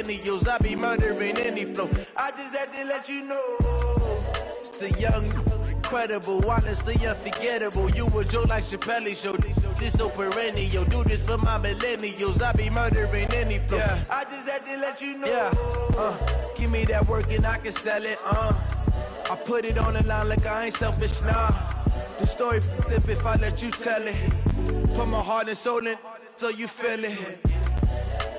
millennials. I be murdering any flow. I just had to let you know. It's the young, incredible, honestly unforgettable. You a Joe like Chappelle show. This so perennial. Do this for my millennials. I be murdering any flow. Yeah. I just had to let you know. Yeah. Give me that work and I can sell it. I put it on the line like I ain't selfish, nah. The story flip if I let you tell it. Put my heart and soul in so you feel it.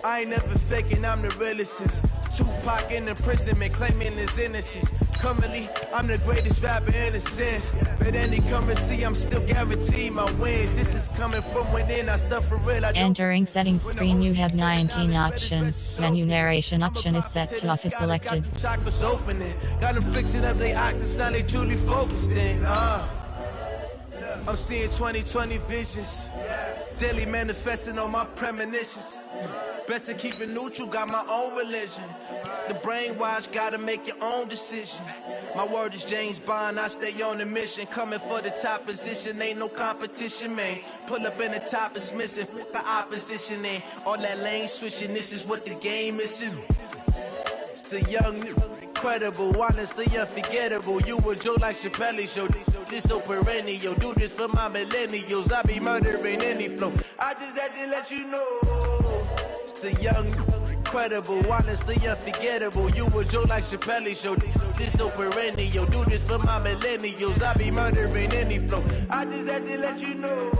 I ain't never faking, I'm the realest since Tupac in imprisonment, claiming his innocence. Currently, I'm the greatest rapper in a sense. But any currency, I'm still guaranteed my wins. This is coming from within, I stuff for real. Entering settings screen, you have 19 options. Menu narration option is set to office selected. Chakras opening, got them fixing up their octaves, now they truly focused in. I'm seeing 2020 visions, daily manifesting on my premonitions. Best to keep it neutral, got my own religion. The brainwash, gotta make your own decision. My word is James Bond, I stay on the mission. Coming for the top position, ain't no competition, man. Pull up in the top, it's missing, the opposition in. All that lane switching, this is what the game is. It's the young, incredible, honestly unforgettable. You a Joe like Chappelle show. This so perennial. Do this for my millennials. I be murdering any flow. I just had to let you know. It's the young, incredible, honestly unforgettable. You a Joe like Chappelle show. This so perennial. Do this for my millennials. I be murdering any flow. I just had to let you know.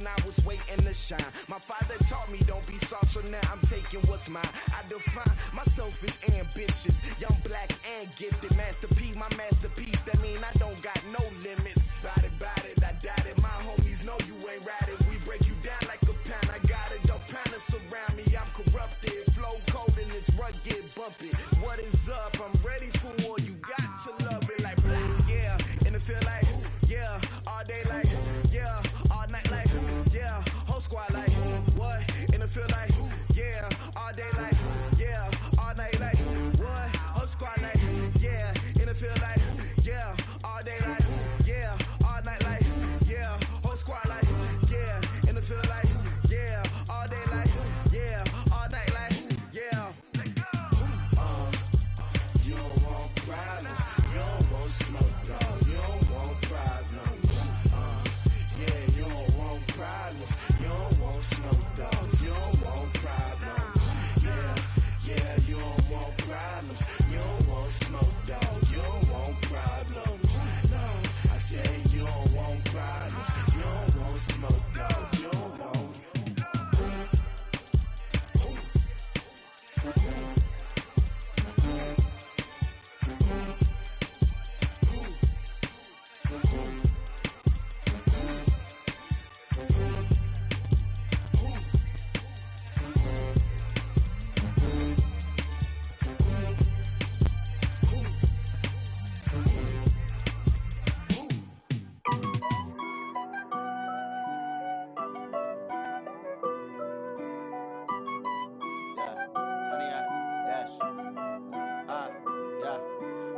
I was waiting to shine. My father taught me don't be soft, so now I'm taking what's mine. I define myself as ambitious, young, black, and gifted. Master P, my masterpiece. That mean I don't got no limits. Bout it, I doubt it. My homies know you ain't ratted. We break you down like a pound. I got it, don't pound to surround me. I'm corrupted, flow cold and it's rugged, bumpy. What is up? I'm ready for war. You got to love it like black, yeah. And it feel like, yeah, all day like, yeah, all night like, yeah, whole squad like, what? And it feel like, yeah, all day like, yeah, all night like, what? Whole squad like, yeah, and it feel like, yeah, all day like, yeah, all night like, yeah, whole squad like,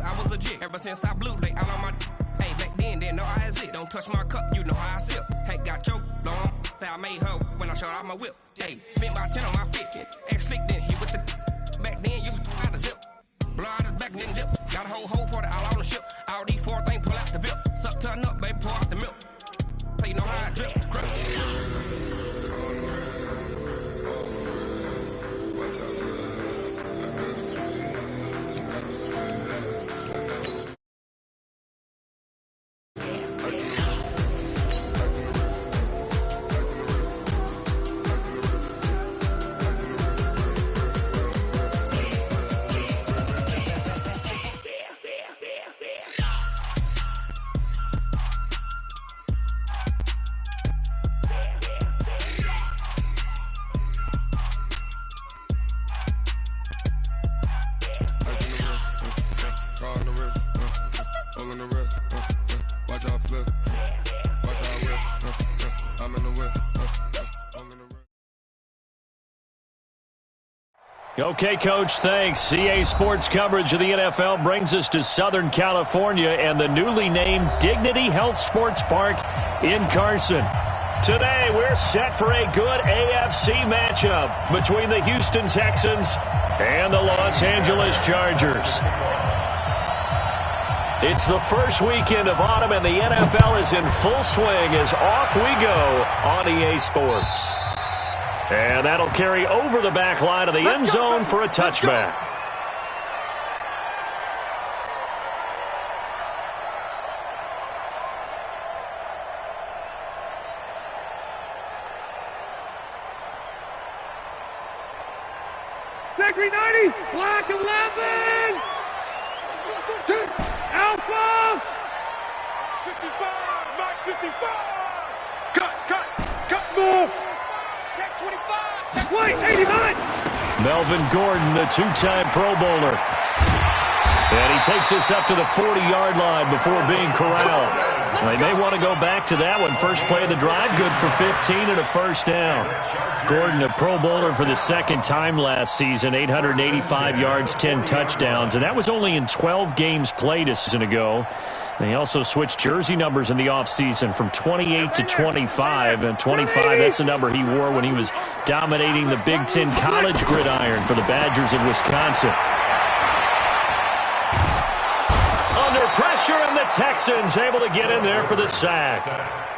I was legit. Ever since I blew, they all on my. Hey, back then, didn't know I exist. Don't touch my cup, you know how I sip. Hey, got your long. Say I made her when I showed out my whip. Hey, spent about 10 on my fit. Ex slick, then hit with the. Back then, used to out the zip. Blow out his back, then dip. Got a whole party all on the ship. All these four things pull out the VIP. Suck, turn up, baby, pour out the milk. So you know how I drip. Okay, Coach, thanks. EA Sports coverage of the NFL brings us to Southern California and the newly named Dignity Health Sports Park in Carson. Today, we're set for a good AFC matchup between the Houston Texans and the Los Angeles Chargers. It's the first weekend of autumn, and the NFL is in full swing as off we go on EA Sports. And that'll carry over the back line of the end zone for a touchback. Victory 90, black 11. Alpha. 55, Mike 55. Cut. Small. Check 25. Check white 89. Melvin Gordon, the two-time Pro Bowler. And he takes us up to the 40-yard line before being corralled. They may want to go back to that one. First play of the drive, good for 15 and a first down. Gordon, a Pro Bowler for the second time last season, 885 yards, 10 touchdowns. And that was only in 12 games played a season ago. And he also switched jersey numbers in the offseason from 28 to 25. And 25, that's the number he wore when he was dominating the Big Ten college gridiron for the Badgers of Wisconsin. Under pressure, and the Texans able to get in there for the sack.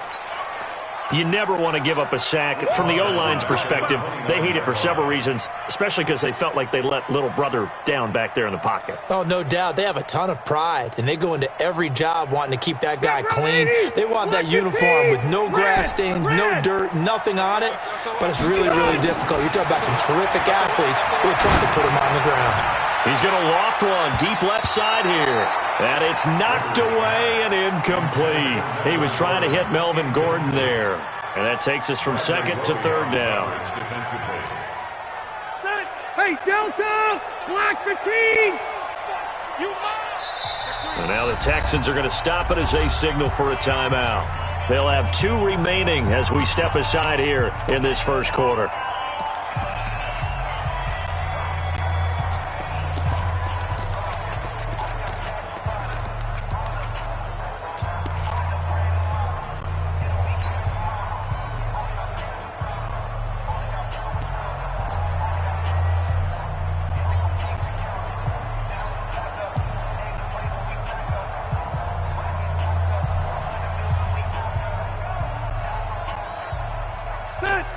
You never want to give up a sack. From the O-line's perspective, they hate it for several reasons, especially because they felt like they let little brother down back there in the pocket. Oh, no doubt. They have a ton of pride, and they go into every job wanting to keep that guy clean. They want that uniform with no grass stains, no dirt, nothing on it, but it's really, really difficult. You're talking about some terrific athletes who are trying to put him on the ground. He's going to loft one deep left side here. And it's knocked away and incomplete. He was trying to hit Melvin Gordon there. And that takes us from second to third down. Hey, Delta! Black 15! And now the Texans are going to stop it as they signal for a timeout. They'll have 2 remaining as we step aside here in this first quarter.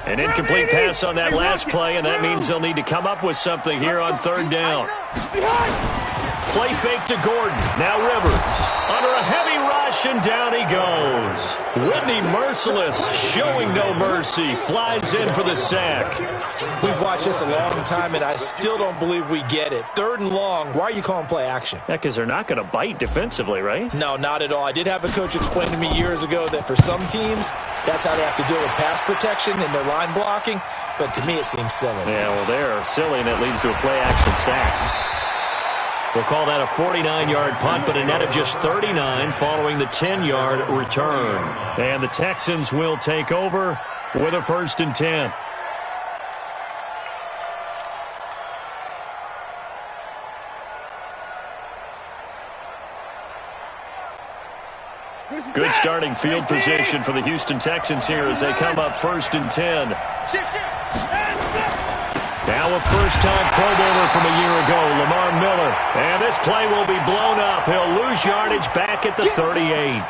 An incomplete pass on that last play, and that means they'll need to come up with something here on third down. Play fake to Gordon. Now Rivers. Under a heavy rush, and down he goes. Whitney Merciless, showing no mercy, flies in for the sack. We've watched this a long time, and I still don't believe we get it. Third and long, why are you calling play action? Yeah, because they're not going to bite defensively, right? No, not at all. I did have a coach explain to me years ago that for some teams, that's how they have to deal with pass protection and their line blocking, but to me it seems silly. Yeah, well, they're silly, and it leads to a play-action sack. We'll call that a 49-yard punt, but a net of just 39 following the 10-yard return. And the Texans will take over with a 1st and 10. Good starting field position for the Houston Texans here as they come up 1st and 10. Now a first-time Pro Bowler from a year ago, Lamar Miller. And this play will be blown up. He'll lose yardage back at the 38.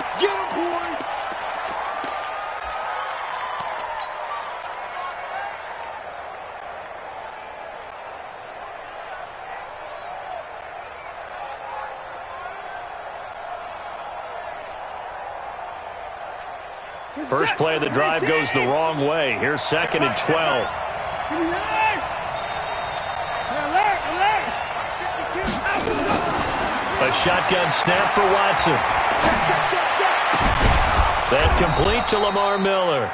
First play of the drive goes the wrong way. Here's 2nd and 12. A shotgun snap for Watson. That complete to Lamar Miller.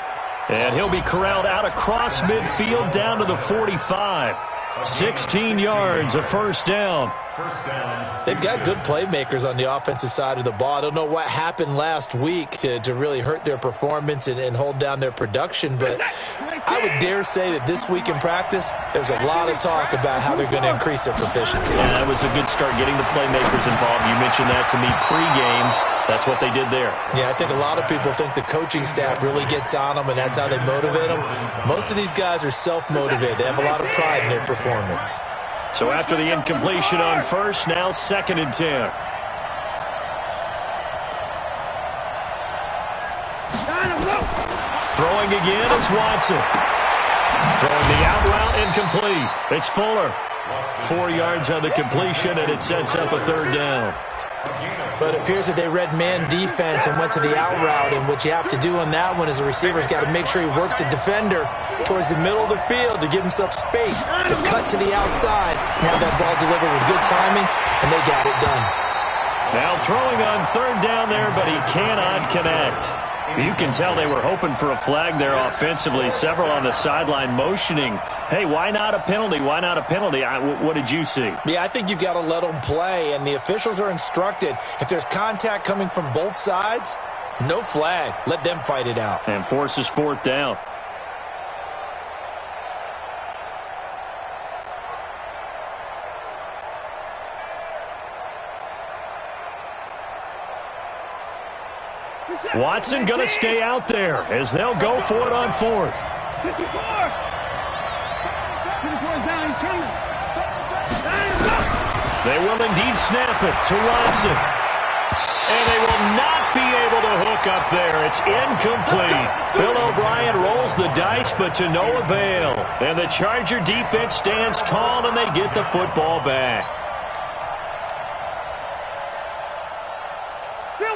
And he'll be corralled out across midfield down to the 45. 16 yards, a first down. They've got good playmakers on the offensive side of the ball. I don't know what happened last week to really hurt their performance and hold down their production, but I would dare say that this week in practice, there's a lot of talk about how they're going to increase their proficiency. Yeah, that was a good start, getting the playmakers involved. You mentioned that to me pregame. That's what they did there. Yeah, I think a lot of people think the coaching staff really gets on them, and that's how they motivate them. Most of these guys are self-motivated. They have a lot of pride in their performance. So after the incompletion on first, now 2nd and 10. Throwing again is Watson. Throwing the out route, incomplete. It's Fuller. 4 yards on the completion, and it sets up a 3rd down. But it appears that they read man defense and went to the out route, and what you have to do on that one is the receiver's got to make sure he works the defender towards the middle of the field to give himself space to cut to the outside and have that ball delivered with good timing, and they got it done. Now throwing on 3rd down there, but he cannot connect. You can tell they were hoping for a flag there offensively. Several on the sideline motioning, hey, why not a penalty? Why not a penalty? What did you see? Yeah, I think you've got to let them play, and the officials are instructed, if there's contact coming from both sides, no flag. Let them fight it out. And forces 4th down. Watson going to stay out there as they'll go for it on 4th. 54 down, he's coming. They will indeed snap it to Watson. And they will not be able to hook up there. It's incomplete. Bill O'Brien rolls the dice, but to no avail. And the Charger defense stands tall, and they get the football back.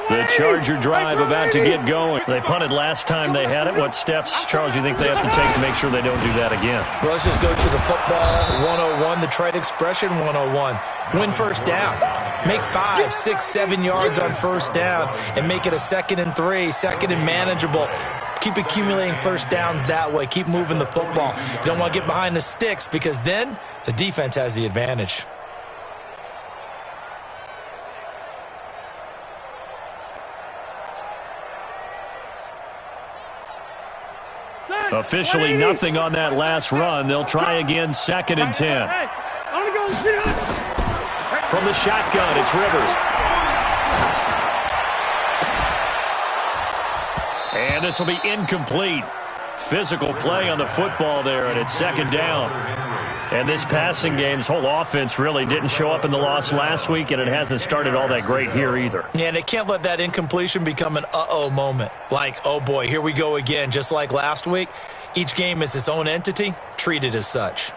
The Charger drive about to get going. They punted last time they had it. What steps, Charles, you think they have to take to make sure they don't do that again? Well, let's just go to the football 101, the trade expression 101. Win first down. Make 5, 6, 7 yards on first down and make it a 2nd and 3, 2nd and manageable. Keep accumulating first downs that way. Keep moving the football. You don't want to get behind the sticks because then the defense has the advantage. Officially nothing on that last run. They'll try again, 2nd and 10. From the shotgun, it's Rivers. And this will be incomplete. Physical play on the football there, and it's 2nd down. And this passing game's whole offense really didn't show up in the loss last week, and it hasn't started all that great here either. Yeah, and they can't let that incompletion become an uh-oh moment. Like, oh boy, here we go again. Just like last week, each game is its own entity, treated as such.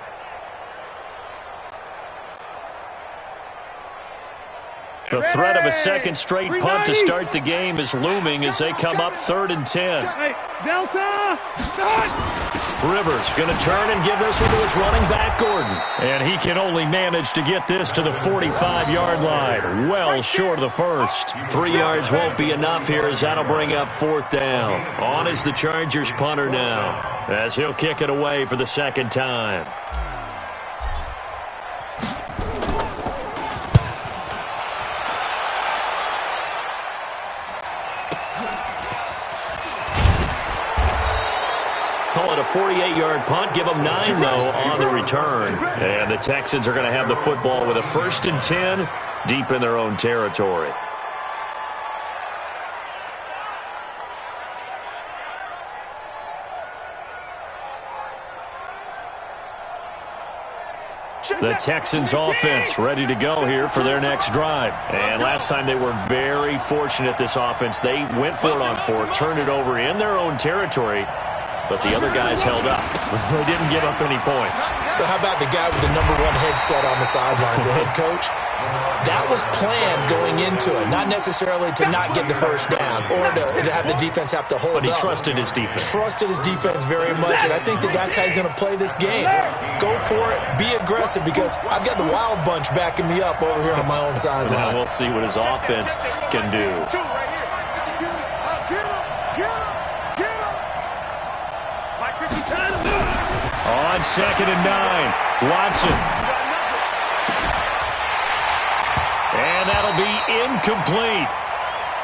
The threat of a 2nd straight punt to start the game is looming as they come up 3rd and 10. Delta, Rivers going to turn and give this one to his running back, Gordon. And he can only manage to get this to the 45-yard line. Well short of the first. 3 yards won't be enough here as that'll bring up 4th down. On is the Chargers punter now as he'll kick it away for the 2nd time. Call it a 48-yard punt. Give them 9, though, on the return. And the Texans are going to have the football with a 1st and 10 deep in their own territory. The Texans offense ready to go here for their next drive. And last time they were very fortunate, this offense. They went for it on 4, turned it over in their own territory, but the other guys held up. They didn't give up any points. So how about the guy with the #1 headset on the sidelines, the head coach? That was planned going into it, not necessarily to not get the first down or to have the defense have to hold up. But he trusted his defense. Trusted his defense very much, and I think that's how he's going to play this game. Go for it. Be aggressive because I've got the Wild Bunch backing me up over here on my own sideline. Now we'll see what his offense can do. On 2nd and 9, Watson. And that'll be incomplete.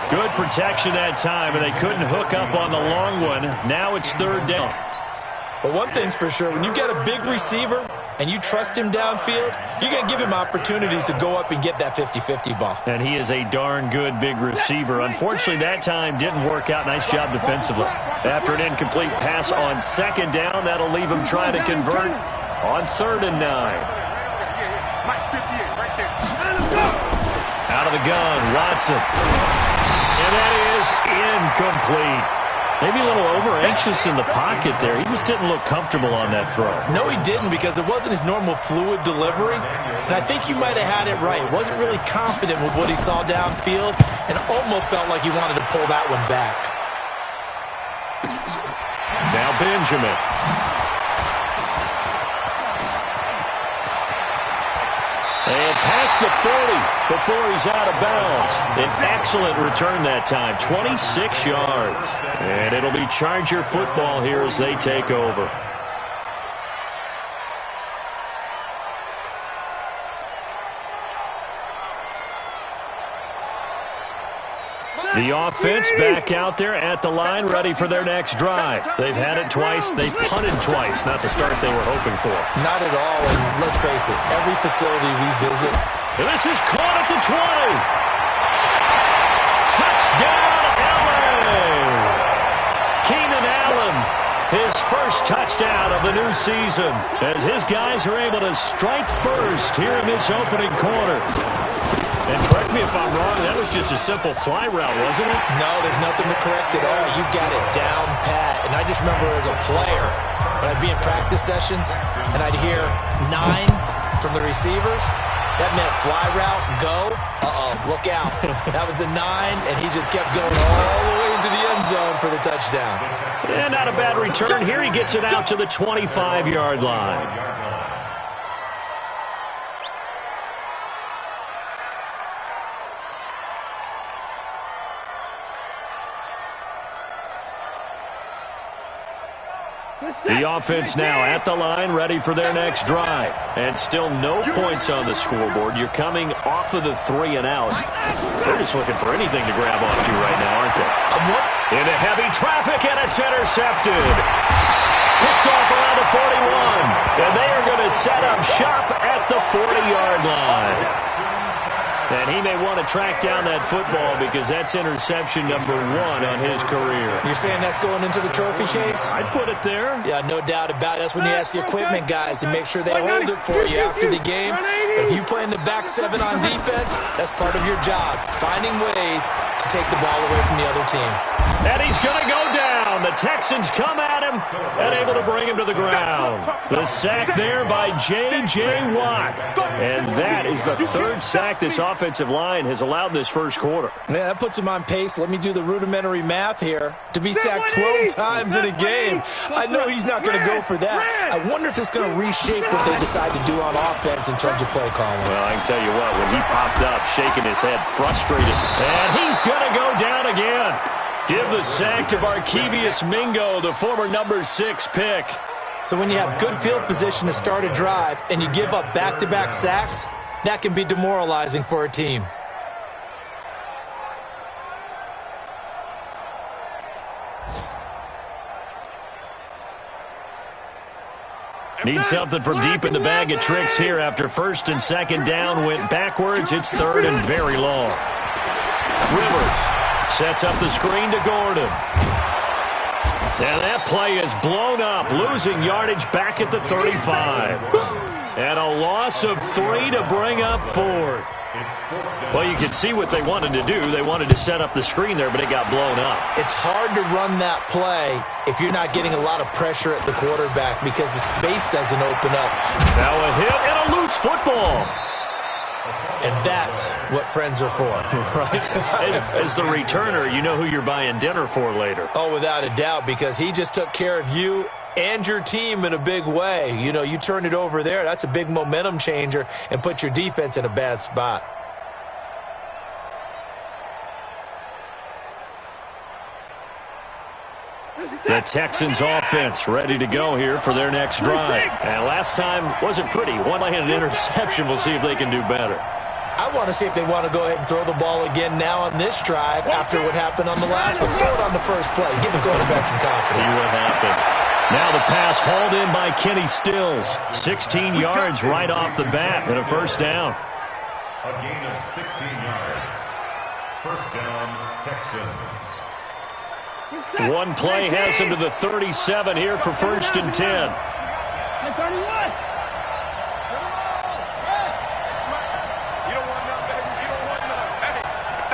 Good protection that time, and they couldn't hook up on the long one. Now it's 3rd down. But one thing's for sure, when you get a big receiver and you trust him downfield, you're going to give him opportunities to go up and get that 50-50 ball. And he is a darn good big receiver. Unfortunately, that time didn't work out. Nice job defensively. After an incomplete pass on 2nd down, that'll leave him trying to convert on 3rd and 9. Out of the gun, Watson. And that is incomplete. Maybe a little over-anxious in the pocket there. He just didn't look comfortable on that throw. No, he didn't, because it wasn't his normal fluid delivery. And I think you might have had it right. Wasn't really confident with what he saw downfield and almost felt like he wanted to pull that one back. Now Benjamin. And past the 40 before he's out of bounds. An excellent return that time, 26 yards. And it'll be Charger football here as they take over. The offense back out there at the line, ready for their next drive. They've had it twice. They've punted twice. Not the start they were hoping for. Not at all. And let's face it, every facility we visit. And this is caught at the 20. Touchdown, Allen. Keenan Allen, his first touchdown of the new season, as his guys are able to strike first here in this opening quarter. And correct me if I'm wrong, that was just a simple fly route, wasn't it? No, there's nothing to correct at all. You got it down pat. And I just remember as a player, when I'd be in practice sessions and I'd hear 9 from the receivers, that meant fly route, go, look out. That was the 9, and he just kept going all the way into the end zone for the touchdown. And not a bad return. Here he gets it out to the 25-yard line. The offense now at the line, ready for their next drive. And still no points on the scoreboard. You're coming off of the 3 and out. They're just looking for anything to grab onto right now, aren't they? Into heavy traffic, and it's intercepted. Picked off around the 41. And they are going to set up shop at the 40-yard line. And he may want to track down that football because that's interception number 1 on his career. You're saying that's going into the trophy case? I'd put it there. Yeah, no doubt about it. That's when you ask the equipment guys to make sure they hold it for you after the game. But if you play in the back 7 on defense, that's part of your job, finding ways to take the ball away from the other team. And he's going to go down. The Texans come at him and able to bring him to the ground. The sack there by J.J. Watt. And that is the 3rd sack this offensive line has allowed this first quarter. Yeah, that puts him on pace. Let me do the rudimentary math here. To be sacked 12 times in a game, I know he's not going to go for that. I wonder if it's going to reshape what they decide to do on offense in terms of play calling. Well, I can tell you what, when he popped up, shaking his head, frustrated, and he's going to go down again. Give the sack to Barkevious Mingo, the former number 6 pick. So when you have good field position to start a drive and you give up back-to-back sacks, that can be demoralizing for a team. Need something from deep in the bag of tricks here after 1st and 2nd down went backwards. It's 3rd and very long. Rivers sets up the screen to Gordon. And that play is blown up, losing yardage back at the 35. And a loss of 3 to bring up 4th. Well, you can see what they wanted to do. They wanted to set up the screen there, but it got blown up. It's hard to run that play if you're not getting a lot of pressure at the quarterback because the space doesn't open up. Now a hit and a loose football. And that's what friends are for. Right. As the returner, you know who you're buying dinner for later. Oh, without a doubt, because he just took care of you and your team in a big way. You know, you turn it over there, that's a big momentum changer and put your defense in a bad spot. The The Texans offense ready to go here for their next drive. And last time wasn't pretty. One-handed interception. We'll see if they can do better. I want to see if they want to go ahead and throw the ball again now on this drive after what happened on the last one. Throw it on the first play. Give the quarterback some confidence. See what happens. Now the pass hauled in by Kenny Stills. 16 yards right off the bat and a first down. A gain of 16 yards. First down, Texans. One play has him to the 37 here for 1st and 10. Hey, 31. You don't want none, baby. You don't want none.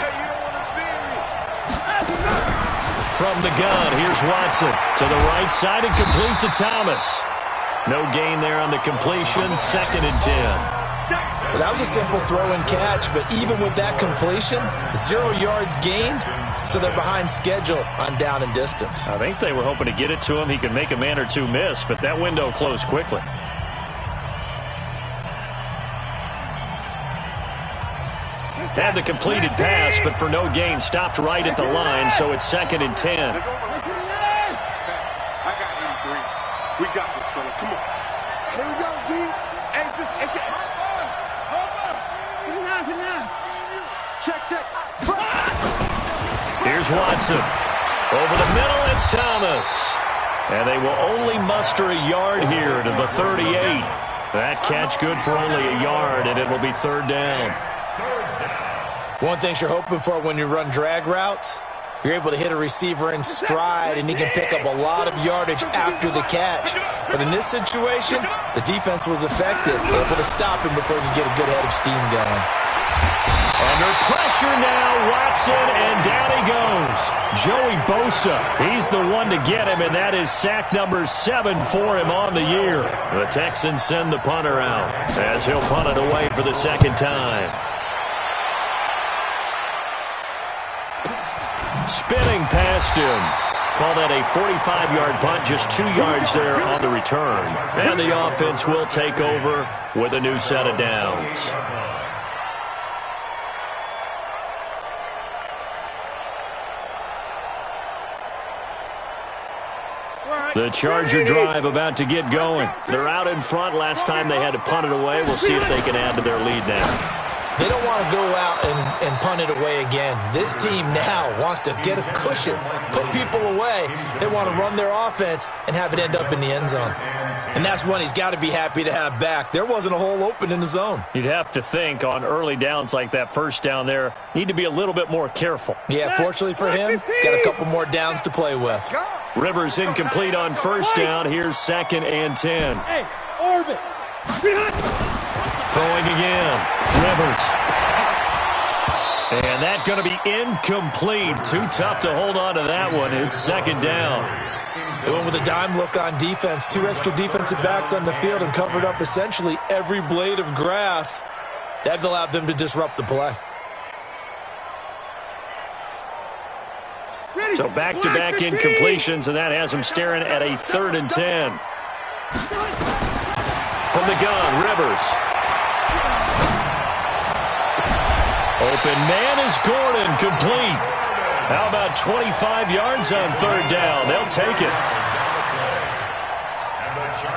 Hey, you don't want to see me. From the gun, here's Watson to the right side and complete to Thomas. No gain there on the completion. 2nd and 10. Well, that was a simple throw and catch, but even with that completion, 0 yards gained, so they're behind schedule on down and distance. I think they were hoping to get it to him. He could make a man or two miss, but that window closed quickly. Had the completed pass, but for no gain, stopped right at the line, so it's 2nd and 10. I got 83. We got this, fellas. Come on. Here we go, G. Hey, just check. Here's Watson. Over the middle, it's Thomas. And they will only muster a yard here to the 38. That catch good for only a yard, and it will be 3rd down. One thing you're hoping for when you run drag routes, you're able to hit a receiver in stride, and he can pick up a lot of yardage after the catch. But in this situation, the defense was effective, able to stop him before he could get a good head of steam going. Under pressure now, Watson, and down he goes. Joey Bosa, he's the one to get him, and that is sack number 7 for him on the year. The Texans send the punter out as he'll punt it away for the 2nd time. Spinning past him. Call that a 45-yard punt, just 2 yards there on the return. And the offense will take over with a new set of downs. The Charger drive about to get going. They're out in front. Last time they had to punt it away. We'll see if they can add to their lead now. They don't want to go out and punt it away again. This team now wants to get a cushion, put people away. They want to run their offense and have it end up in the end zone. And that's one he's got to be happy to have back. There wasn't a hole open in the zone. You'd have to think on early downs like that first down there, need to be a little bit more careful. Yeah, fortunately for him, got a couple more downs to play with. Rivers incomplete on 1st down. Here's 2nd and 10. Hey, orbit. Throwing again. Rivers. And that's going to be incomplete. Too tough to hold on to that one. It's 2nd down. They went with a dime look on defense. 2 extra defensive backs on the field and covered up essentially every blade of grass. That allowed them to disrupt the play. So back-to-back incompletions, and that has them staring at a 3rd and 10. From the gun, Rivers. Open man is Gordon, complete. How about 25 yards on 3rd down? They'll take it.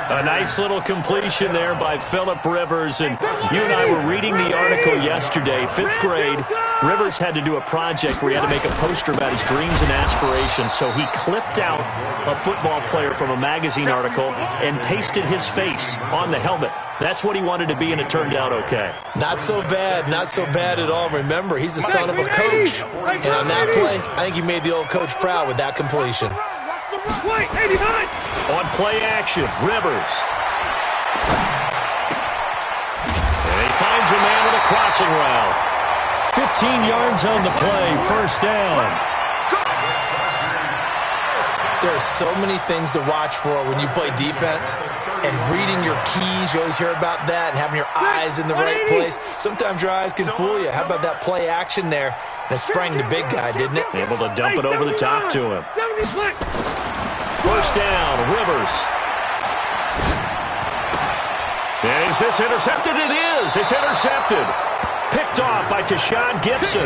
A nice little completion there by Phillip Rivers. And you and I were reading the article yesterday, 5th grade. Rivers had to do a project where he had to make a poster about his dreams and aspirations. So he clipped out a football player from a magazine article and pasted his face on the helmet. That's what he wanted to be, and it turned out okay. Not so bad at all. Remember, he's the son of a coach. And on that play, I think he made the old coach proud with that completion. On play action, Rivers. And he finds a man with a crossing route. 15 yards on the play, 1st down. There are so many things to watch for when you play defense. And reading your keys, you always hear about that, and having your eyes in the right place. Sometimes your eyes can fool you. How about that play action there? And it sprang the big guy, didn't it? Able to dump it over the top to him. 1st down, Rivers. And is this intercepted? It is. It's intercepted. Picked off by Tashawn Gibson.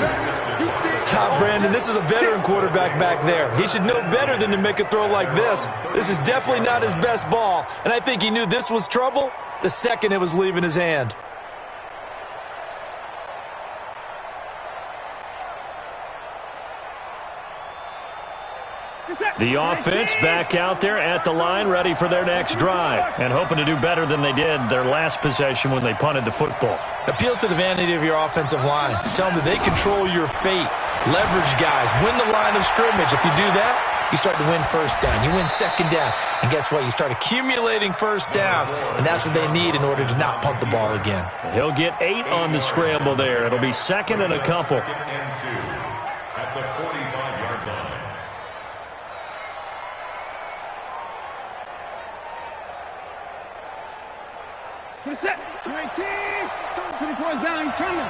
God, Brandon, this is a veteran quarterback back there. He should know better than to make a throw like this. This is definitely not his best ball, and I think he knew this was trouble the second it was leaving his hand. The offense back out there at the line, ready for their next drive, and hoping to do better than they did their last possession when they punted the football. Appeal to the vanity of your offensive line. Tell them that they control your fate. Leverage guys. Win the line of scrimmage. If you do that, you start to win first down. You win second down. And guess what? You start accumulating first downs, and that's what they need in order to not punt the ball again. He'll get 8 on the scramble there. It'll be second and a couple. At the 45-yard line. Put it set. 19. 24 is down. He's coming.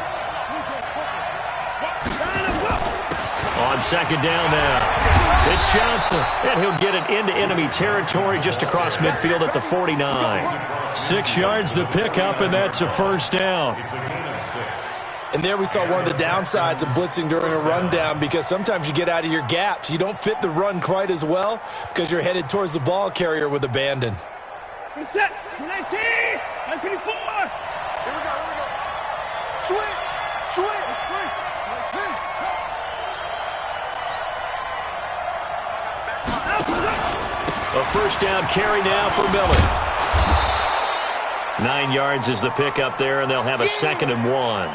On second down now, it's Johnson, and he'll get it into enemy territory just across midfield at the 49. 6 yards the pickup, and that's a first down. And there we saw one of the downsides of blitzing during a rundown, because sometimes you get out of your gaps. You don't fit the run quite as well because you're headed towards the ball carrier with abandon. Set. 19. 24. Here we go. Switch. A first down carry now for Miller. 9 yards is the pickup there, and they'll have a 2nd and 1.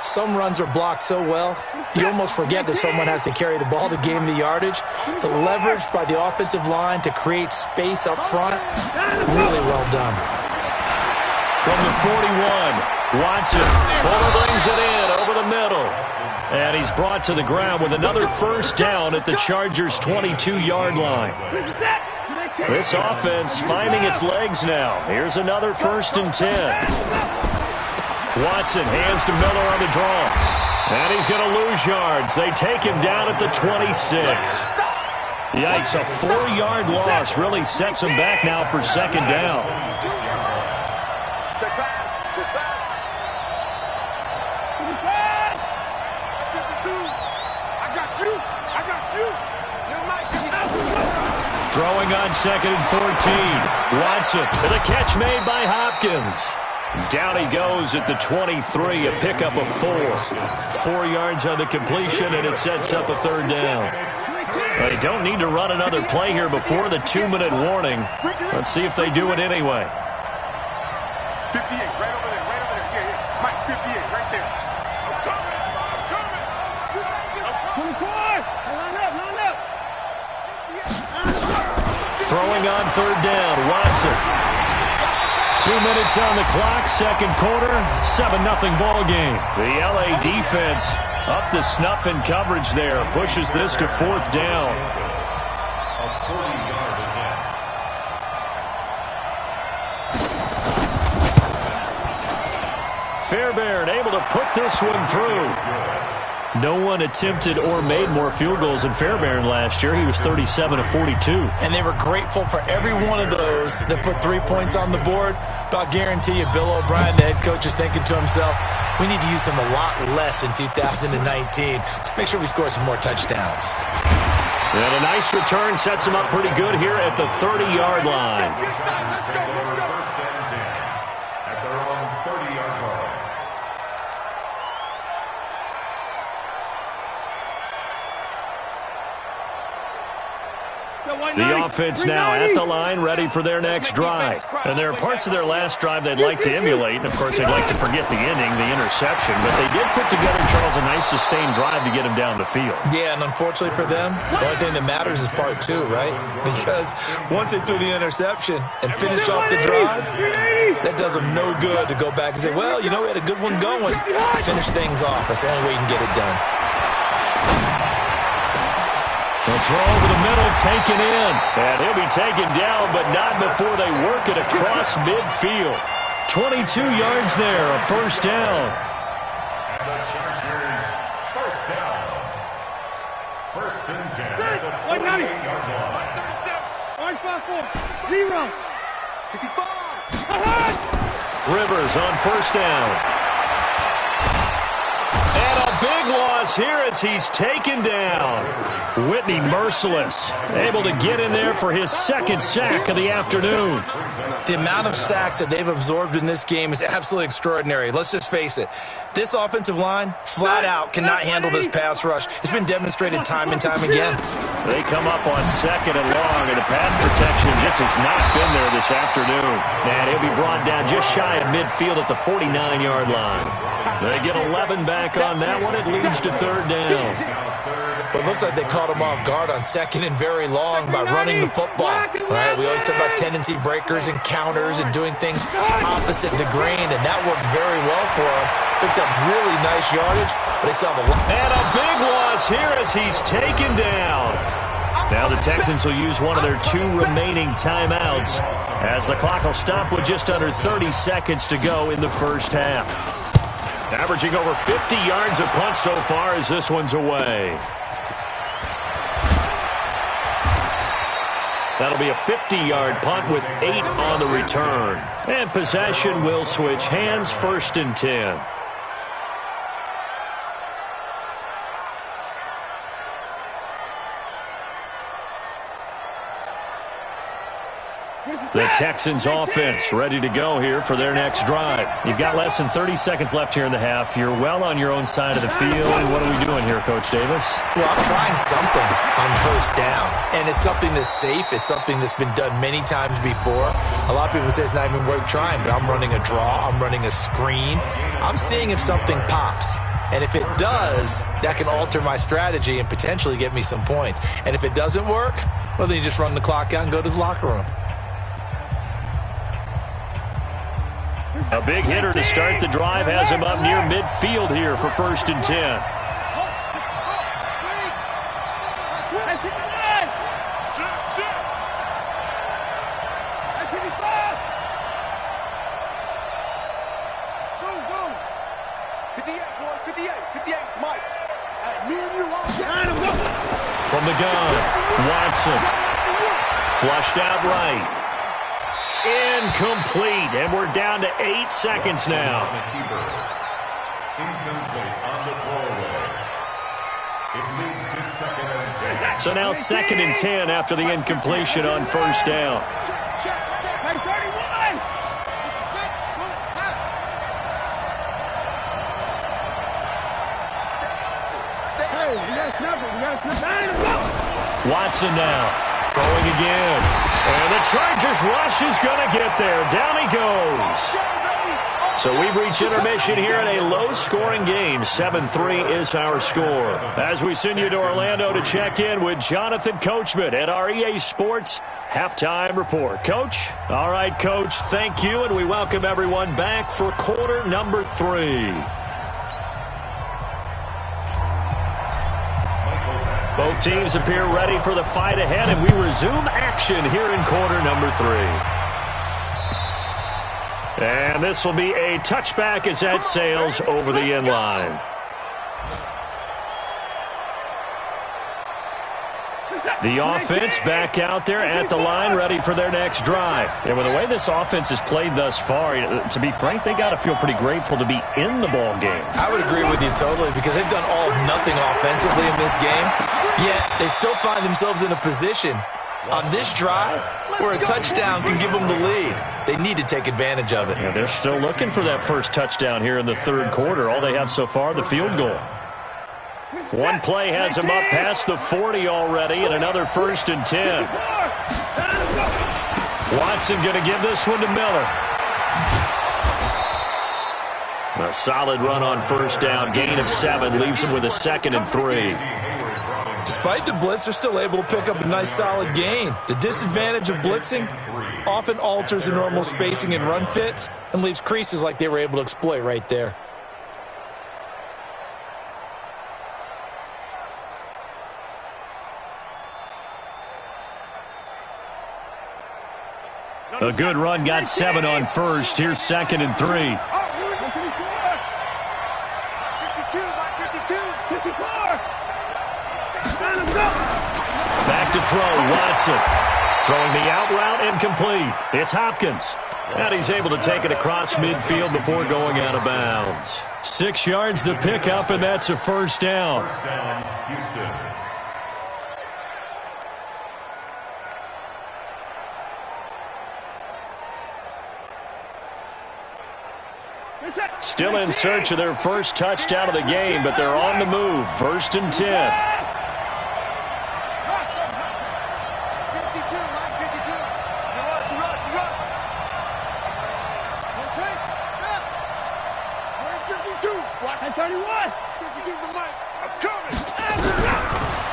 Some runs are blocked so well, you almost forget that someone has to carry the ball to gain the yardage. The leverage by the offensive line to create space up front, really well done. From the 41, Watson brings it in over the middle. And he's brought to the ground with another first down at the Chargers' 22-yard line. This offense finding its legs now. Here's another 1st and 10. Watson hands to Miller on the draw. And he's going to lose yards. They take him down at the 26. Yikes, a 4-yard loss really sets him back now for 2nd down. Throwing on 2nd and 14. Watson with a catch made by Hopkins. Down he goes at the 23, a pickup of 4. 4 yards on the completion, and it sets up a 3rd down. They don't need to run another play here before the 2-minute warning. Let's see if they do it anyway. 58, right over there. Yeah. Mike, 58, right there. I'm coming. 24. Line up. Throwing on 3rd down, Watson. 2 minutes on the clock, 2nd quarter, 7-0 ball game. The LA defense up to snuff in coverage there, pushes this to 4th down. A 40-yard attempt. Fairbairn able to put this one through. No one attempted or made more field goals than Fairbairn last year. He was 37 of 42. And they were grateful for every one of those that put 3 points on the board. But I'll guarantee you, Bill O'Brien, the head coach, is thinking to himself, we need to use them a lot less in 2019. Let's make sure we score some more touchdowns. And a nice return sets him up pretty good here at the 30-yard line. First and 10 at their own 30-yard line. The offense now at the line, ready for their next drive. And there are parts of their last drive they'd like to emulate. And, of course, they'd like to forget the ending, the interception. But they did put together, Charles, a nice sustained drive to get him down the field. Yeah, and unfortunately for them, the only thing that matters is part 2, right? Because once they threw the interception and finished off the drive, that does them no good to go back and say, well, you know, we had a good one going. Finish things off. That's the only way you can get it done. The throw over the middle, taken in. And he'll be taken down, but not before they work it across midfield. 22 yards there, a first down. And the Chargers, first down. 1st and 10 at the 48-yard line. 0. 65. Rivers on first down. And a big loss here as he's taken down. Whitney merciless, able to get in there for his second sack of the afternoon. The amount of sacks that they've absorbed in this game is absolutely extraordinary. Let's just face it. This offensive line, flat out, cannot handle this pass rush. It's been demonstrated time and time again. They come up on second and long, and the pass protection just has not been there this afternoon. And he'll be brought down just shy of midfield at the 49-yard line. They get 11 back on that one. It leads to third down. Well, it looks like they caught him off guard on second and very long by running the football. Right? We always talk about tendency breakers and counters and doing things opposite the grain, and that worked very well for him. Picked up really nice yardage, but they still have a lot. And a big loss here as he's taken down. Now the Texans will use one of their 2 remaining timeouts as the clock will stop with just under 30 seconds to go in the first half. Averaging over 50 yards a punt so far as this one's away. That'll be a 50-yard punt with 8 on the return. And possession will switch hands, 1st and 10. The Texans offense ready to go here for their next drive. You've got less than 30 seconds left here in the half. You're well on your own side of the field. What are we doing here, Coach Davis? Well, I'm trying something on first down, and it's something that's safe. It's something that's been done many times before. A lot of people say it's not even worth trying, but I'm running a draw. I'm running a screen. I'm seeing if something pops. And if it does, that can alter my strategy and potentially get me some points. And if it doesn't work, well, then you just run the clock out and go to the locker room. A big hitter to start the drive has him up near midfield here for 1st and 10. From the gun, Watson. Flushed out right. Incomplete, and we're down to 8 seconds now. Incomplete on the throwaway. It leads to 2nd and 10. So now 2nd and 10 after the incompletion on first down. Watson now, throwing again. And the Chargers rush is going to get there. Down he goes. So we've reached intermission here in a low-scoring game. 7-3 is our score. As we send you to Orlando to check in with Jonathan Coachman at our EA Sports Halftime Report. Coach? All right, Coach, thank you, and we welcome everyone back for quarter number 3. Both teams appear ready for the fight ahead, and we resume action here in quarter number 3. And this will be a touchback as that sails over the end line. The offense back out there at the line, ready for their next drive. And with the way this offense has played thus far, to be frank, they got to feel pretty grateful to be in the ball game. I would agree with you totally, because they've done all of nothing offensively in this game, yet they still find themselves in a position on this drive where a touchdown can give them the lead. They need to take advantage of it. Yeah, they're still looking for that first touchdown here in the third quarter. All they have so far, the field goal. One play has him up past the 40 already, and another 1st and 10. Watson going to give this one to Miller. A solid run on first down. Gain of 7 leaves him with a 2nd and 3. Despite the blitz, they're still able to pick up a nice solid gain. The disadvantage of blitzing often alters the normal spacing and run fits and leaves creases like they were able to exploit right there. A good run, got 7 on first. Here's 2nd and 3. Back to throw, Watson. Throwing the out route, incomplete. It's Hopkins. And he's able to take it across midfield before going out of bounds. 6 yards the pickup, and that's a first down. First down, Houston. Still in search of their first touchdown of the game, but they're on the move. 1st and 10.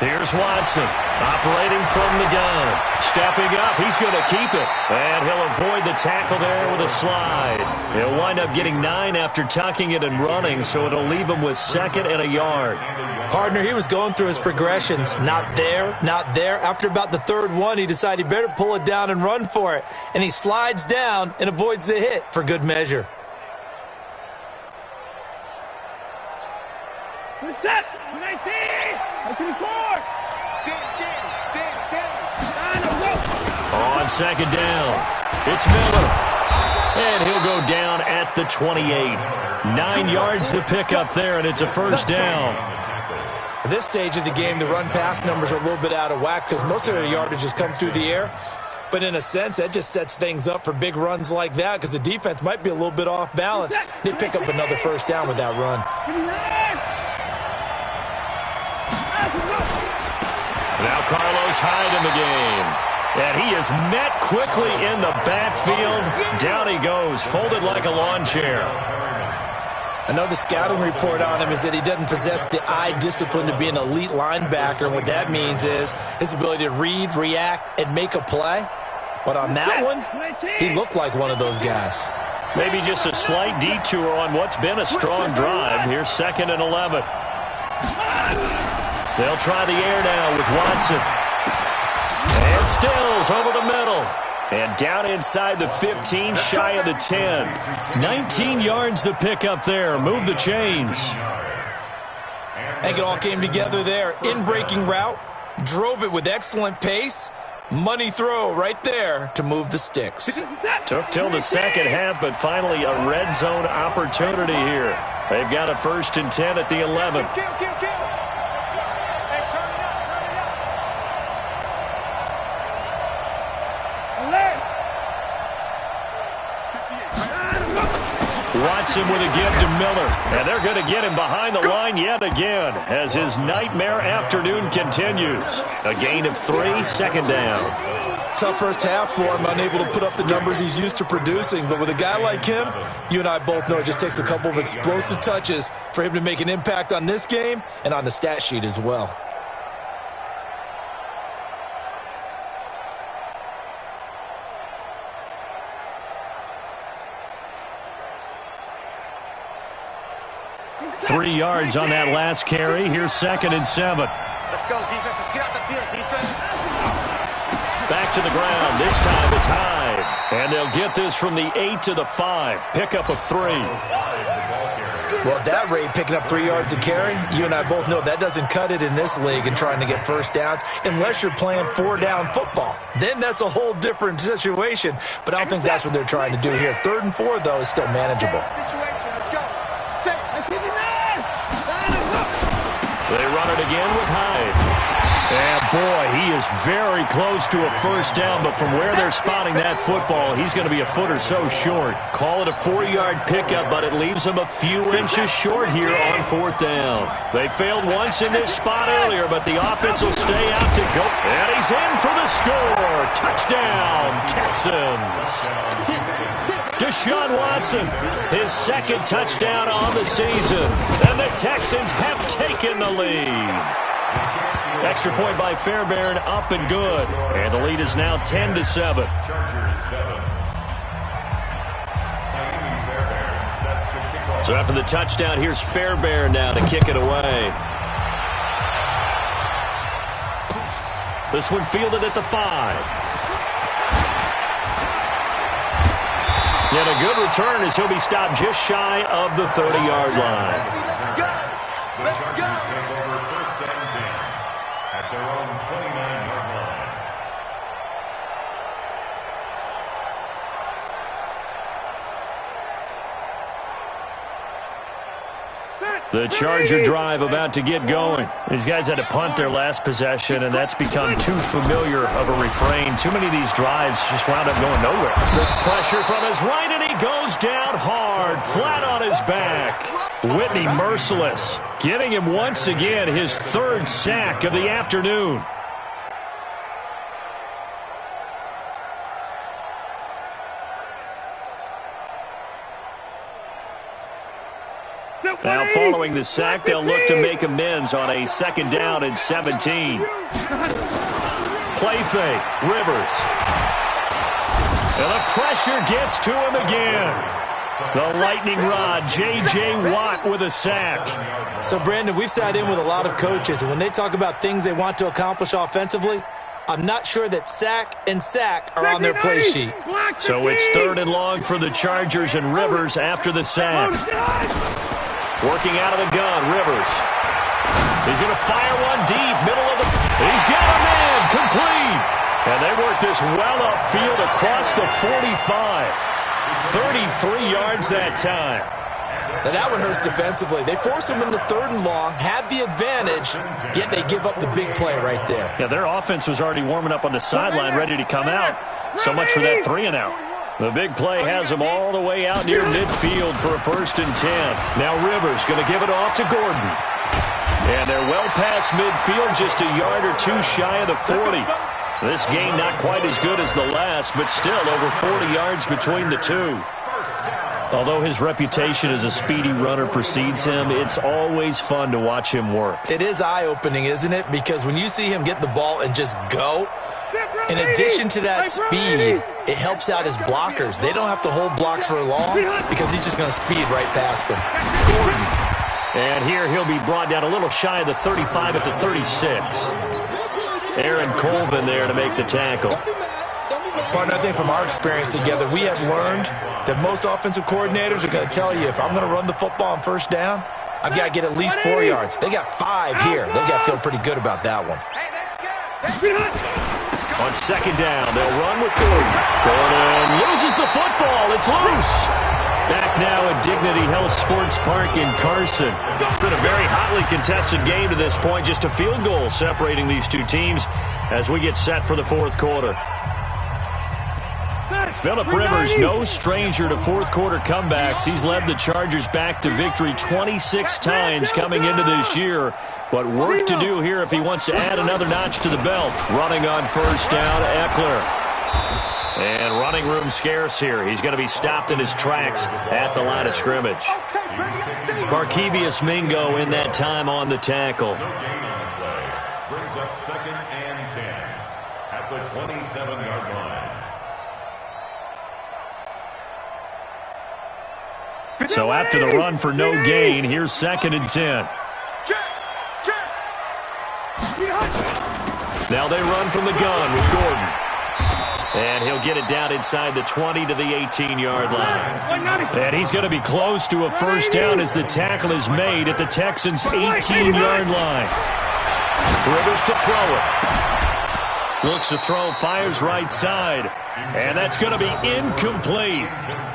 Here's Watson, operating from the gun. Stepping up, he's going to keep it. And he'll avoid the tackle there with a slide. He'll wind up getting 9 after tucking it and running, so it'll leave him with 2nd and a yard. Partner, he was going through his progressions. Not there, not there. After about the 3rd one, he decided he better pull it down and run for it. And he slides down and avoids the hit for good measure. Set! 19! On 2nd down, it's Miller. And he'll go down at the 28. 9 yards to pick up there, and it's a first down. At this stage of the game, the run-pass numbers are a little bit out of whack because most of their yardage has come through the air. But in a sense, that just sets things up for big runs like that because the defense might be a little bit off balance. They pick up another first down with that run. Now Carlos Hyde in the game. And he is met quickly in the backfield. Down he goes, folded like a lawn chair. I know the scouting report on him is that he doesn't possess the eye discipline to be an elite linebacker. And what that means is his ability to read, react, and make a play. But on that one, he looked like one of those guys. Maybe just a slight detour on what's been a strong drive. Here's 2nd and 11. They'll try the air now with Watson. And Stills over the middle. And down inside the 15, shy of the 10. 19 yards to pick up there. Move the chains. I think it all came together there. In-breaking route. Drove it with excellent pace. Money throw right there to move the sticks. Took till the 2nd half, but finally a red zone opportunity here. They've got a 1st and 10 at the 11. Watson with a give to Miller, and they're going to get him behind the line yet again as his nightmare afternoon continues. A gain of 3, 2nd down. Tough first half for him, unable to put up the numbers he's used to producing, but with a guy like him, you and I both know it just takes a couple of explosive touches for him to make an impact on this game and on the stat sheet as well. Three yards on that last carry. Here's 2nd and 7. Let's go, defense. Let's get out the field, defense. Back to the ground. This time it's Hyde. And they'll get this from the 8 to the 5. Pickup of 3. Well, at that rate, picking up 3 yards a carry, you and I both know that doesn't cut it in this league and trying to get first downs unless you're playing 4-down football. Then that's a whole different situation. But I don't think that's what they're trying to do here. 3rd and 4, though, is still manageable. Let's go. They run it again with Hyde. And boy, he is very close to a first down, but from where they're spotting that football, he's going to be a foot or so short. Call it a 4-yard pickup, but it leaves him a few inches short here on 4th down. They failed once in this spot earlier, but the offense will stay out to go. And he's in for the score. Touchdown, Texans. Deshaun Watson, his 2nd touchdown on the season. And the Texans have taken the lead. Extra point by Fairbairn, up and good. And the lead is now 10-7. So after the touchdown, here's Fairbairn now to kick it away. This one fielded at the 5. And a good return as he'll be stopped just shy of the 30-yard line. The Chargers take over 1st and 10 at their own 29-yard line. The Charger drive about to get going. These guys had to punt their last possession, and that's become too familiar of a refrain. Too many of these drives just wound up going nowhere. The pressure from his right, and he goes down hard, flat on his back. Whitney merciless, giving him once again his third sack of the afternoon. Now following the sack, they'll look to make amends on a 2nd down and 17. Play fake, Rivers. And the pressure gets to him again. The lightning rod, J.J. Watt with a sack. So, Brandon, we've sat in with a lot of coaches, and when they talk about things they want to accomplish offensively, I'm not sure that sack and sack are on their play sheet. So it's 3rd and long for the Chargers, and Rivers after the sack. Working out of the gun, Rivers. He's going to fire one deep, middle of the... He's got a man, complete. And they work this well upfield across the 45. 33 yards that time. Now that one hurts defensively. They force him into 3rd and long, have the advantage, yet they give up the big play right there. Yeah, their offense was already warming up on the sideline, ready to come out. So much for that 3 and out. The big play has them all the way out near midfield for a 1st and 10. Now Rivers going to give it off to Gordon. And they're well past midfield, just a yard or 2 shy of the 40. This game not quite as good as the last, but still over 40 yards between the two. Although his reputation as a speedy runner precedes him, it's always fun to watch him work. It is eye-opening, isn't it? Because when you see him get the ball and just go, in addition to that speed, it helps out his blockers. They don't have to hold blocks for long because he's just going to speed right past them. Gordon. And here he'll be brought down a little shy of the 35 at the 36. Aaron Colvin there to make the tackle. Partner, I think from our experience together, we have learned that most offensive coordinators are going to tell you, if I'm going to run the football on 1st down, I've got to get at least 4 yards. They got 5 here. They got to feel pretty good about that one. On 2nd down, they'll run with Gordon. Gordon loses the football. It's loose. Back now at Dignity Health Sports Park in Carson. It's been a very hotly contested game to this point. Just a field goal separating these two teams as we get set for the 4th quarter. Phillip Rivers, no stranger to 4th quarter comebacks. He's led the Chargers back to victory 26 times coming into this year. But work to do here if he wants to add another notch to the belt. Running on 1st down, Eckler. And running room scarce here. He's going to be stopped in his tracks at the line of scrimmage. Barkevius Mingo in that time on the tackle. No gain on the play. Brings up 2nd and 10 at the 27-yard line. So after the run for no gain, here's 2nd and 10. Now they run from the gun with Gordon. And he'll get it down inside the 20 to the 18-yard line. And he's going to be close to a 1st down as the tackle is made at the Texans' 18-yard line. Rivers to throw it. Looks to throw, fires right side. And that's going to be incomplete.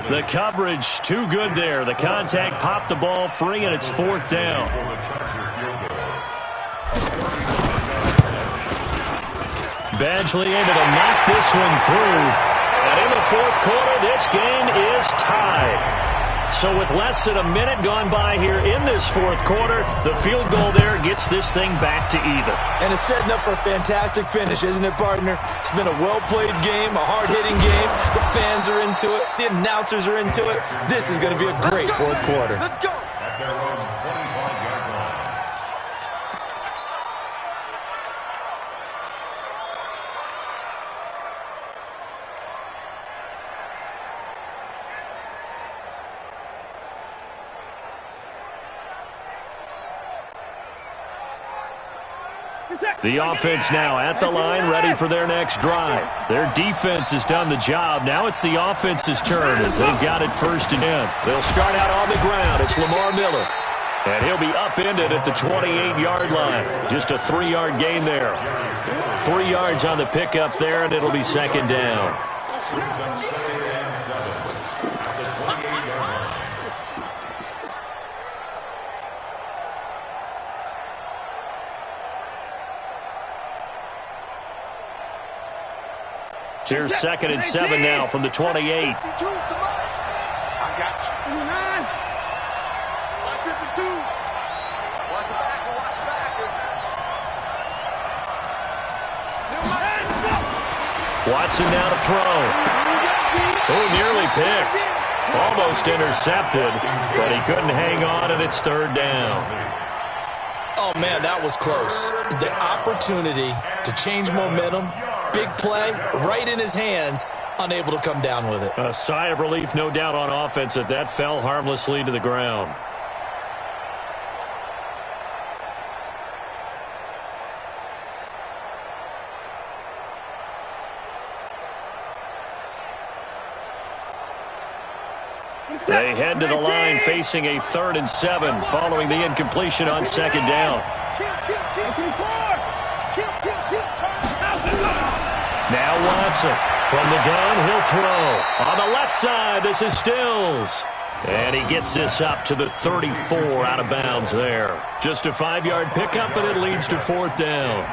The coverage too good there. The contact popped the ball free, and it's 4th down. Badgley able to knock this one through. And in the 4th quarter, this game is tied. So with less than a minute gone by here in this 4th quarter, the field goal there gets this thing back to even. And it's setting up for a fantastic finish, isn't it, partner? It's been a well-played game, a hard-hitting game. The fans are into it. The announcers are into it. This is going to be a great 4th quarter. At their own 25-yard line. The offense now at the line, ready for their next drive. Their defense has done the job. Now it's the offense's turn as they've got it 1st and 10. They'll start out on the ground. It's Lamar Miller. And he'll be upended at the 28-yard line. Just a 3-yard gain there. 3 yards on the pickup there, and it'll be 2nd down. Here's 2nd and 7 now from the 28. I got you. 152. Watch the backer, watch the backer. Watson now to throw. Oh, nearly picked. Almost intercepted, but he couldn't hang on, and it's 3rd down. Oh, man, that was close. The opportunity to change momentum, big play, right in his hands, unable to come down with it. A sigh of relief, no doubt, on offense that fell harmlessly to the ground. They head to the line facing a 3rd and 7 following the incompletion on 2nd down. Now Watson from the gun, he'll throw. On the left side, this is Stills. And he gets this up to the 34 out of bounds there. Just a 5-yard pickup, and it leads to 4th down.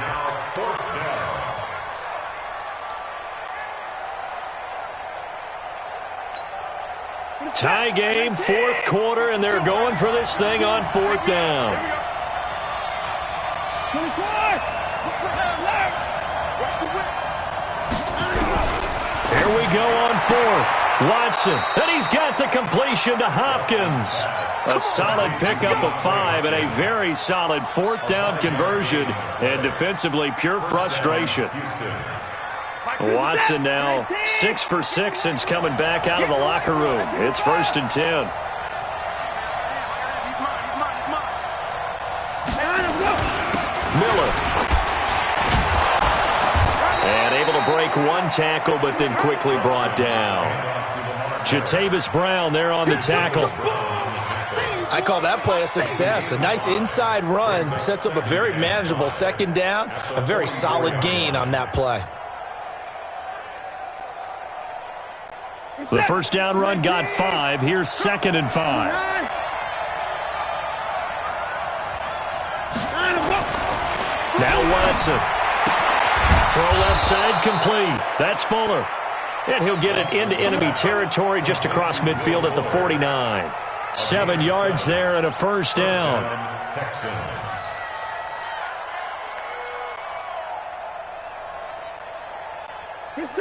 Tie game, 4th quarter, and they're going for this thing on 4th down. Here we go on 4th. Watson, and he's got the completion to Hopkins. A solid pickup of 5 and a very solid 4th down conversion, and defensively pure frustration. Watson now 6 for 6 since coming back out of the locker room. It's 1st and 10. Miller. And able to break one tackle, but then quickly brought down. Jatavis Brown there on the tackle. I call that play a success. A nice inside run sets up a very manageable 2nd down. A very solid gain on that play. The 1st down run got 5. Here's 2nd and 5. Now Watson. Throw left side complete. That's Fuller. And he'll get it into enemy territory just across midfield at the 49. 7 yards there and a 1st down.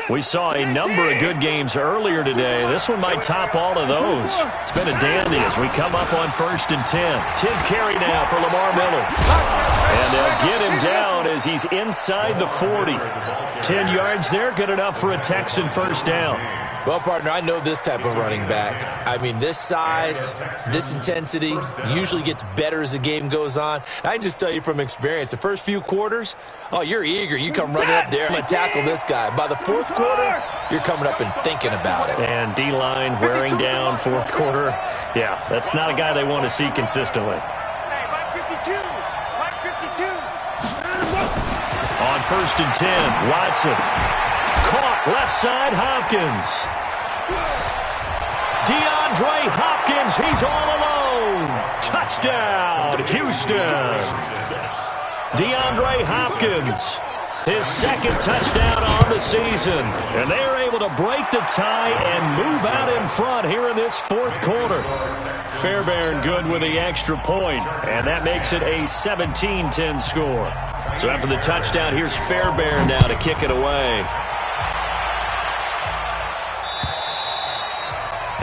We saw a number of good games earlier today. This one might top all of those. It's been a dandy as we come up on 1st and 10. 10th carry now for Lamar Miller. And they'll get him down as he's inside the 40. 10 yards there, good enough for a Texan 1st down. Well, partner, I know this type of running back. I mean, this size, this intensity usually gets better as the game goes on. And I can just tell you from experience, the first few quarters, oh, you're eager. You come running up there and tackle this guy. By the 4th quarter, you're coming up and thinking about it. And D-line wearing down 4th quarter. Yeah, that's not a guy they want to see consistently. On 1st and 10, Watson. Caught left side, Hopkins. DeAndre Hopkins, he's all alone. Touchdown, Houston. DeAndre Hopkins, his 2nd touchdown on the season. And they're able to break the tie and move out in front here in this 4th quarter. Fairbairn good with the extra point, and that makes it a 17-10 score. So after the touchdown, here's Fairbairn now to kick it away.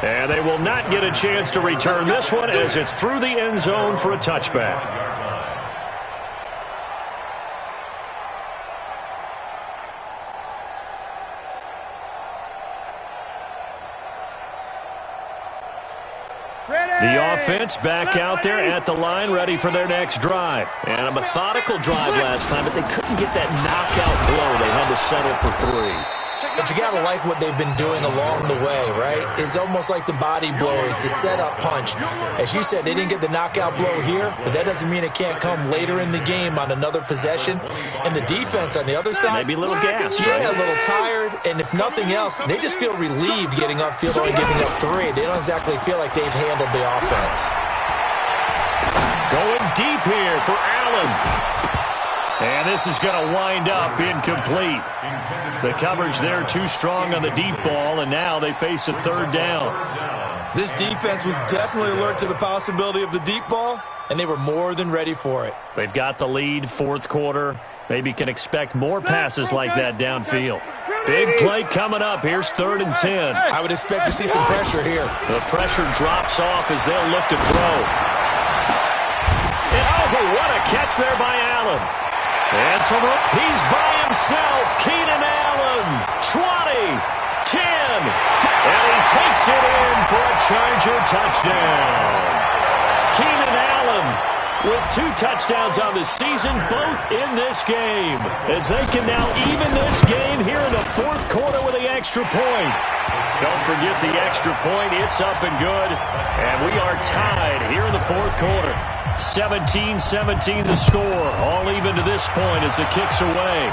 And they will not get a chance to return this one as it's through the end zone for a touchback. The offense back out there at the line, ready for their next drive. And a methodical drive last time, but they couldn't get that knockout blow. They had to settle for 3. But you got to like what they've been doing along the way, right? It's almost like the body blows, the setup punch. As you said, they didn't get the knockout blow here, but that doesn't mean it can't come later in the game on another possession. And the defense on the other side, maybe a little gassed, yeah, right? A little tired. And if nothing else, they just feel relieved getting upfield or giving up 3. They don't exactly feel like they've handled the offense. Going deep here for Allen. And this is going to wind up incomplete. The coverage there too strong on the deep ball, and now they face a third down. This defense was definitely alert to the possibility of the deep ball, and they were more than ready for it. They've got the lead, fourth quarter. Maybe can expect more passes like that downfield. Big play coming up. Here's 3rd and 10. I would expect to see some pressure here. The pressure drops off as they'll look to throw. And, oh, what a catch there by Allen. And he's by himself. Keenan Allen, 20, 10, and he takes it in for a Charger touchdown. Keenan Allen with 2 touchdowns on the season, both in this game, as they can now even this game here in the fourth quarter with the extra point. Don't forget the extra point. It's up and good, and we are tied here in the fourth quarter. 17-17 the score, all even to this point as it kicks away.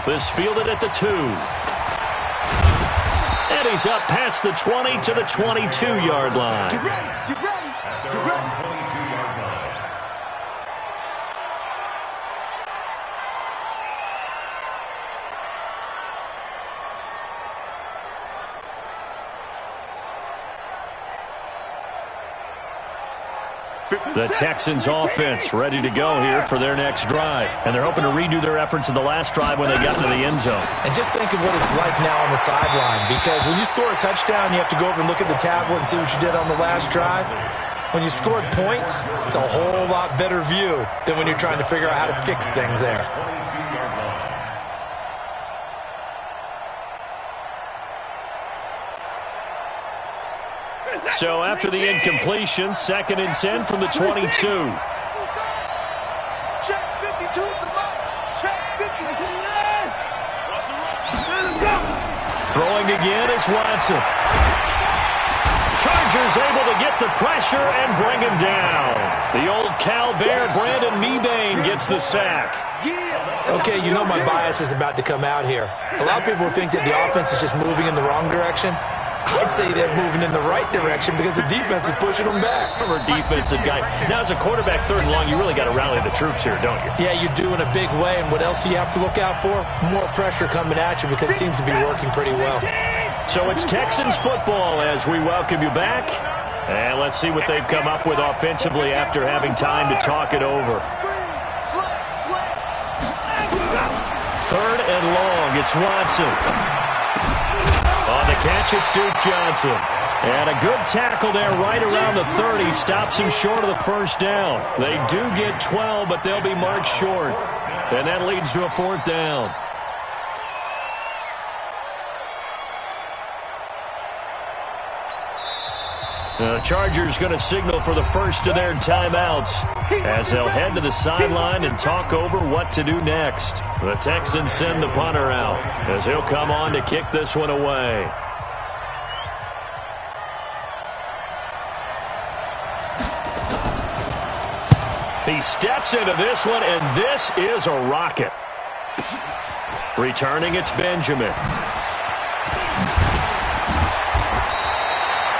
This fielded at the 2. And he's up past the 20 to the 22-yard line. Get ready. 22-yard line. The Texans offense ready to go here for their next drive. And they're hoping to redo their efforts in the last drive when they got into the end zone. And just think of what it's like now on the sideline, because when you score a touchdown, you have to go over and look at the tablet and see what you did on the last drive. When you scored points, it's a whole lot better view than when you're trying to figure out how to fix things there. So after the incompletion, 2nd and 10 from the 22. Check 52 at the mark. Check 50. Throwing again is Watson. Chargers able to get the pressure and bring him down. The old Cal Bear, Brandon Mebane, gets the sack. Okay, you know my bias is about to come out here. A lot of people think that the offense is just moving in the wrong direction. I'd say they're moving in the right direction because the defense is pushing them back. We're a defensive guy. Now, as a quarterback, 3rd and long, you really got to rally the troops here, don't you? Yeah, you do in a big way. And what else do you have to look out for? More pressure coming at you because it seems to be working pretty well. So it's Texans football as we welcome you back. And let's see what they've come up with offensively after having time to talk it over. 3rd and long, it's Watson. On the catch, it's Duke Johnson. And a good tackle there right around the 30. Stops him short of the first down. They do get 12, but they'll be marked short. And that leads to a 4th down. The Chargers going to signal for the first of their timeouts as they'll head to the sideline and talk over what to do next. The Texans send the punter out as he'll come on to kick this one away. He steps into this one, and this is a rocket. Returning, it's Benjamin.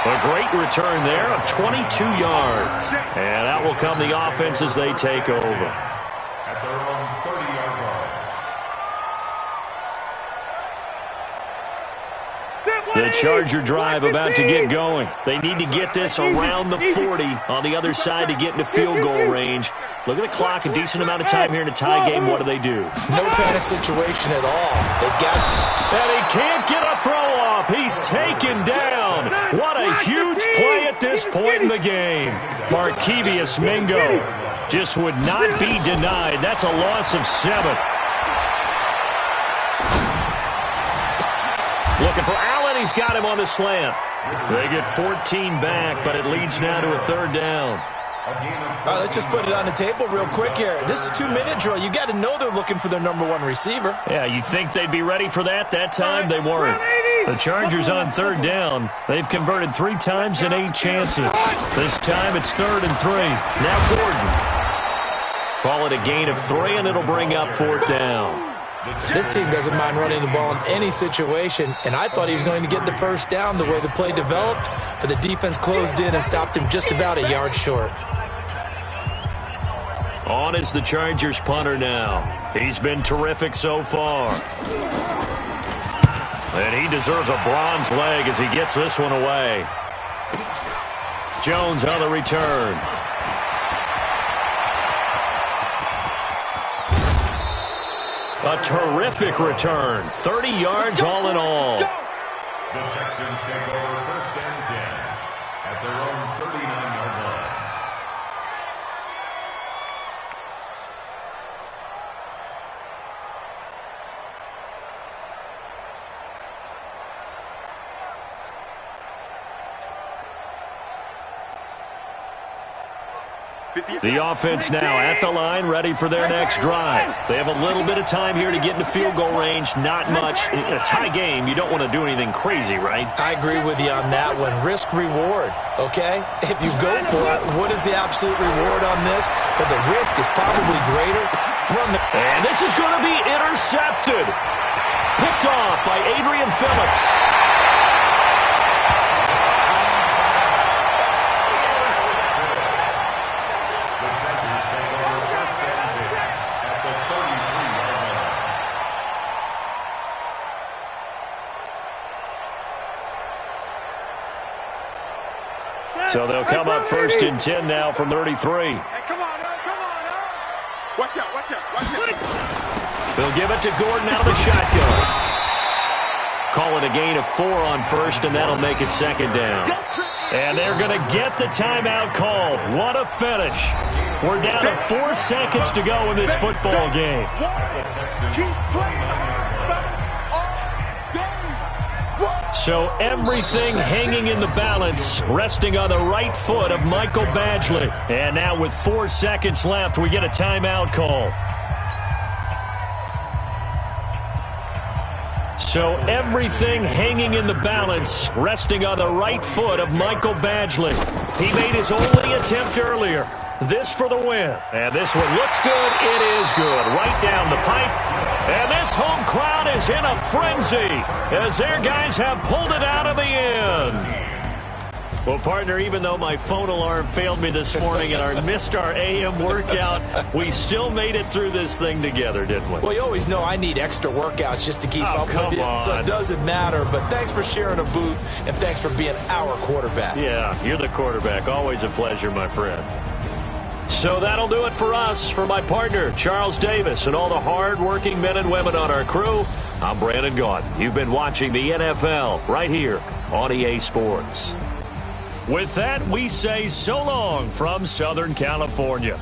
A great return there of 22 yards. And out will come the offense as they take over. At their own 30-yard line. The Charger drive about to get going. They need to get this around the 40 on the other side to get into field goal range. Look at the clock, a decent amount of time here in a tie game. What do? No panic situation at all. They've got... And he can't get a throw off. He's taken down. What a huge play at this point in the game. Markevius Mingo just would not be denied. That's a loss of 7. Looking for Allen. He's got him on the slant. They get 14 back, but it leads now to a 3rd down. All right, let's just put it on the table real quick here. This is 2-minute drill. You got to know they're looking for their #1 receiver. Yeah, you think they'd be ready for that? That time they weren't. The Chargers on 3rd down. They've converted 3 times in 8 chances. This time it's 3rd and 3. Now Gordon. Call it a gain of 3, and it'll bring up 4th down. This team doesn't mind running the ball in any situation, and I thought he was going to get the first down the way the play developed, but the defense closed in and stopped him just about a yard short. On is the Chargers punter now. He's been terrific so far. And he deserves a bronze leg as he gets this one away. Jones on the return. A terrific return. 30 yards all in all. The Texans take over 1st and 10 at their own 39-yard line. The offense now at the line, ready for their next drive. They have a little bit of time here to get into field goal range. Not much. In a tie game, you don't want to do anything crazy, right? I agree with you on that one. Risk-reward, okay? If you go for it, what is the absolute reward on this? But the risk is probably greater. And this is going to be intercepted. Picked off by Adrian Phillips. So they'll come up 1st and 10 now from 33. Hey, come on, now. Watch out, watch out. They'll give it to Gordon out of the shotgun. Call it a gain of 4 on 1st, and that'll make it 2nd down. And they're going to get the timeout called. What a finish. We're down to 4 seconds to go in this football game. Keep playing. So everything hanging in the balance, resting on the right foot of Michael Badgley. And now with 4 seconds left, we get a timeout call. So everything hanging in the balance, resting on the right foot of Michael Badgley. He made his only attempt earlier. This for the win. And this one looks good. It is good. Right down the pipe. And this home crowd is in a frenzy as their guys have pulled it out of the end. Well, partner, even though my phone alarm failed me this morning and missed our AM workout, we still made it through this thing together, didn't we? Well, you always know I need extra workouts just to keep up with you, on. so it doesn't matter. But thanks for sharing a booth, and thanks for being our quarterback. Yeah, you're the quarterback. Always a pleasure, my friend. So that'll do it for us. For my partner, Charles Davis, and all the hard-working men and women on our crew, I'm Brandon Gaudin. You've been watching the NFL right here on EA Sports. With that, we say so long from Southern California.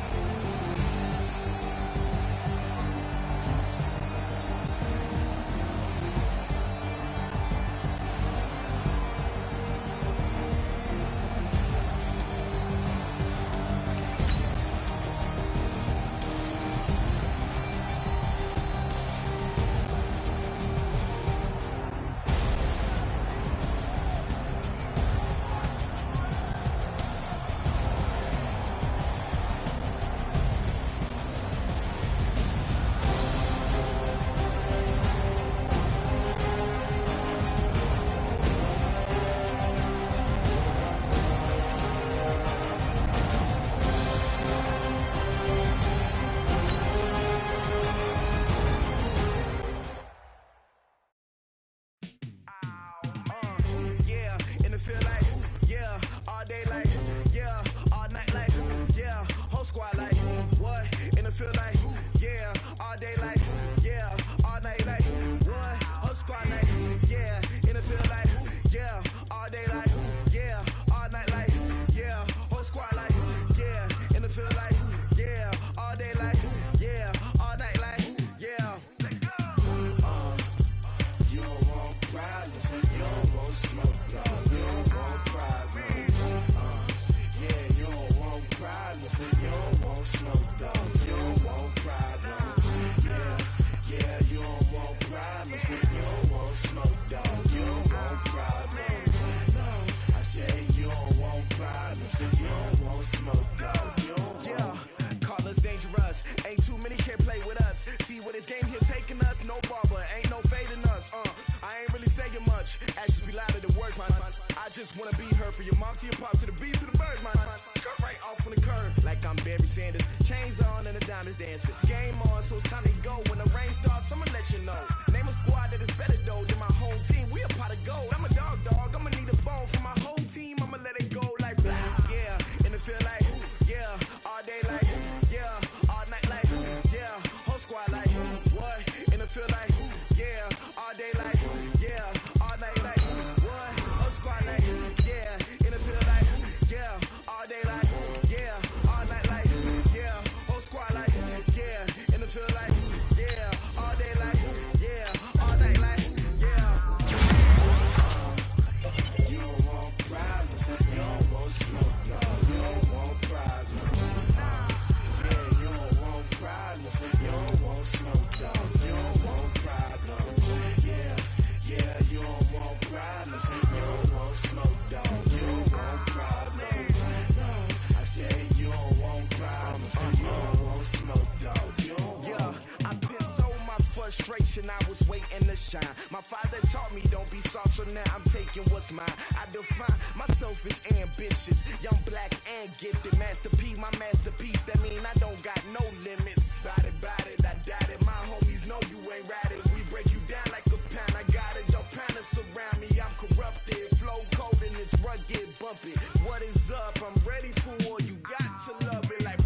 You don't want just wanna be heard. For your mom to your pops to the beat to the birds, man. Cut right off on the curb like I'm Barry Sanders. Chains on and the diamonds dancing. Game on, so it's time to go. When the rain starts, I'ma let you know. Name a squad that is better though than my home team. We a pot of gold. I'm a dog. I'ma need a bone for my whole team. I'ma let it go like yeah. In the field like yeah. All day like yeah. All night like yeah. Whole squad like what? In the field like yeah. All day like yeah. All night like what? Whole squad like yeah. In the field like yeah. All day like yeah. All night like yeah. Whole squad like yeah. In the field like yeah. All day like yeah. All night like yeah. You don't want problems. You don't want smoke. No, you don't want problems. Yeah, you don't want problems. You don't want smoke. Dog. You don't want problems. Yeah, you don't want problems. You don't want smoke. Dog. You don't want problems. No, I said you don't want problems. You don't want smoke. Dog. You don't want. I pissed so my frustration. I was waiting to shine. My father taught me don't be soft, so now I'm taking what's mine. I define myself as ambitious, young, black, and gifted. Master P, my masterpiece. That mean I don't got no limits. Bout it, I doubt it. My homies know you ain't ratted. We break you down like a pound. I got it, don't panic surround me. I'm corrupted, flow cold and it's rugged, bumpy. What is up? I'm ready for war. You got to love it like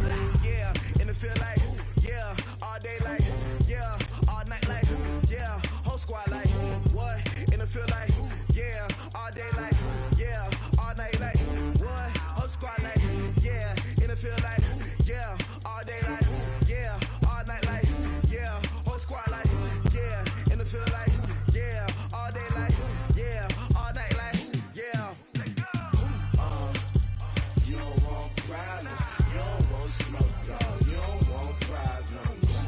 yeah. In the field like yeah. All day like yeah. All night like yeah. Whole squad like what? In the field like yeah. All day like yeah. All night like what? Whole squad like yeah. In the field like yeah. All day like yeah. All night like yeah. Whole squad like yeah. In the field like yeah. All day like yeah. All night like yeah. You don't want problems. You don't want smoke, dog. You don't want problems.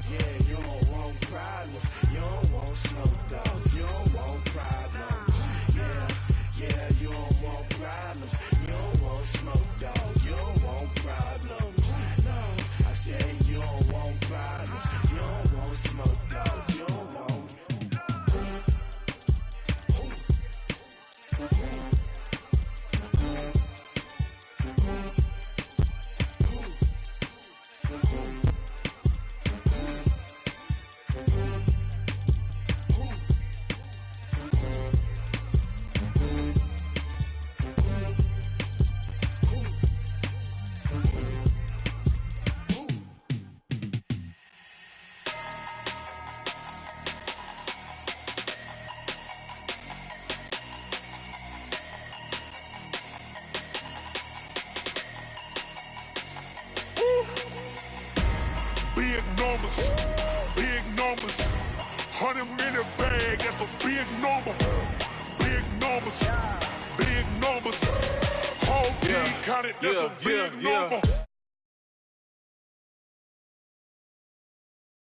Yeah, you don't want problems. You don't want smoke, dog. You don't want problems. Yeah, you don't want problems. You don't want smoke, dog. You don't want problems. No, I said you don't want problems. You don't want smoke, dog. You don't want. Big numbers, 100-minute bag, that's a big number. Big numbers, whole team counted, that's a big number.